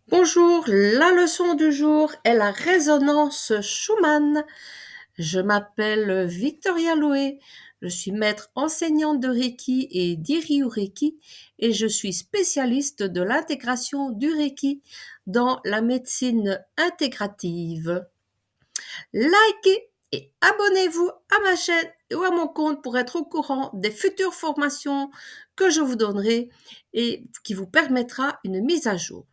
Bonjour, la leçon du jour est la résonance Schumann. Je m'appelle Victoria Loé, je suis maître enseignante de Reiki et d'Iryu Reiki et je suis spécialiste de l'intégration du Reiki dans la médecine intégrative. Likez et abonnez-vous à ma chaîne ou à mon compte pour être au courant des futures formations que je vous donnerai et qui vous permettra une mise à jour.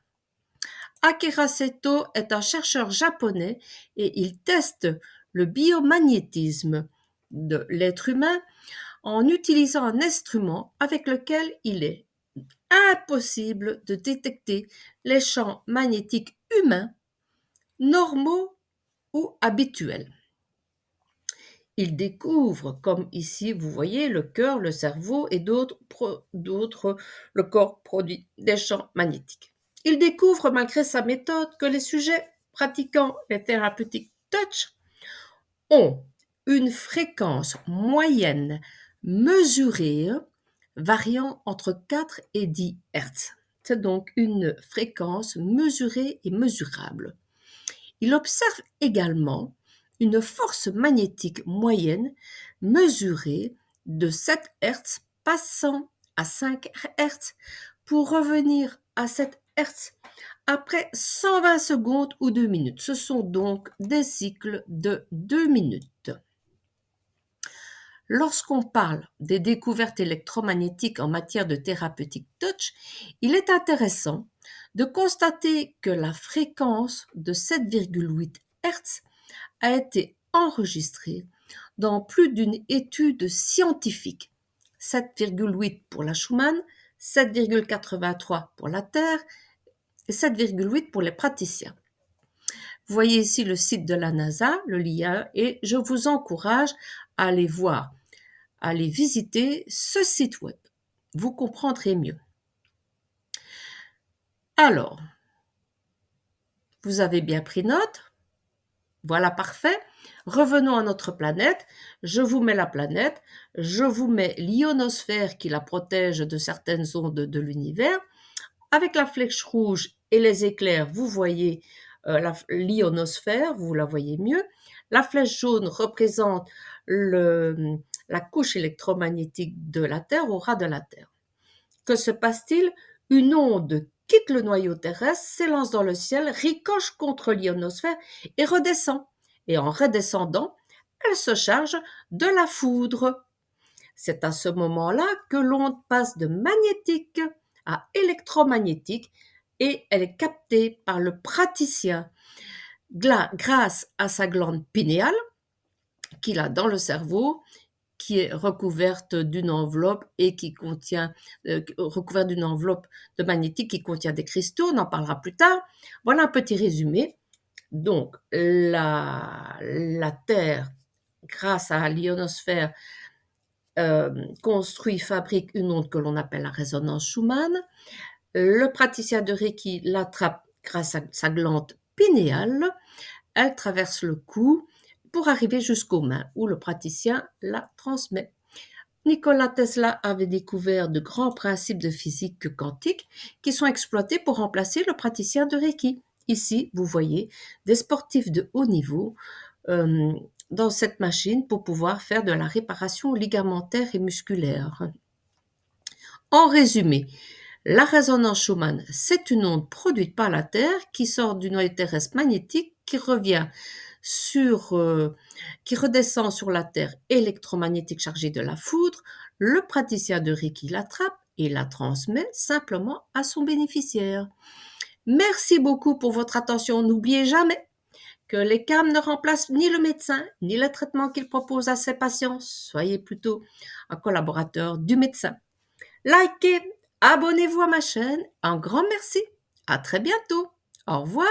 Akira Seto est un chercheur japonais et il teste le biomagnétisme de l'être humain en utilisant un instrument avec lequel il est impossible de détecter les champs magnétiques humains, normaux ou habituels. Il découvre, comme ici vous voyez, le cœur, le cerveau et d'autres, le corps produit des champs magnétiques. Il découvre, malgré sa méthode, que les sujets pratiquant les thérapeutiques touch ont une fréquence moyenne mesurée variant entre 4 et 10 Hz. C'est donc une fréquence mesurée et mesurable. Il observe également une force magnétique moyenne mesurée de 7 Hz passant à 5 Hz pour revenir à 7 Hz après 120 secondes ou 2 minutes. Ce sont donc des cycles de 2 minutes. Lorsqu'on parle des découvertes électromagnétiques en matière de thérapeutique touch, il est intéressant de constater que la fréquence de 7,8 Hz a été enregistrée dans plus d'une étude scientifique. 7,8 pour la Schumann, 7,83 pour la Terre et 7,8 pour les praticiens. Vous voyez ici le site de la NASA, le lien, et je vous encourage à aller voir, à aller visiter ce site web. Vous comprendrez mieux. Alors, vous avez bien pris note? Voilà, parfait. Revenons à notre planète. Je vous mets la planète. Je vous mets l'ionosphère qui la protège de certaines ondes de l'univers. Avec la flèche rouge et les éclairs, vous voyez l'ionosphère, vous la voyez mieux. La flèche jaune représente la couche électromagnétique de la Terre, au ras de la Terre. Que se passe-t-il? Une onde quitte le noyau terrestre, s'élance dans le ciel, ricoche contre l'ionosphère et redescend. Et en redescendant, elle se charge de la foudre. C'est à ce moment-là que l'onde passe de magnétique à électromagnétique et elle est captée par le praticien grâce à sa glande pinéale qu'il a dans le cerveau, qui est recouverte d'une enveloppe et qui contient, recouverte d'une enveloppe de magnétique qui contient des cristaux, on en parlera plus tard. Voilà un petit résumé. Donc, la Terre, grâce à l'ionosphère, construit, fabrique une onde que l'on appelle la résonance Schumann. Le praticien de Reiki l'attrape grâce à sa glande pinéale. Elle traverse le cou pour arriver jusqu'aux mains où le praticien la transmet. Nikola Tesla avait découvert de grands principes de physique quantique qui sont exploités pour remplacer le praticien de Reiki. Ici, vous voyez des sportifs de haut niveau dans cette machine pour pouvoir faire de la réparation ligamentaire et musculaire. En résumé, la résonance Schumann, c'est une onde produite par la Terre qui sort du noyau terrestre magnétique qui redescend sur la Terre électromagnétique chargée de la foudre. Le praticien de Reiki l'attrape et la transmet simplement à son bénéficiaire. Merci beaucoup pour votre attention. N'oubliez jamais que les CAM ne remplacent ni le médecin, ni le traitement qu'il propose à ses patients. Soyez plutôt un collaborateur du médecin. Likez, abonnez-vous à ma chaîne. Un grand merci. À très bientôt. Au revoir.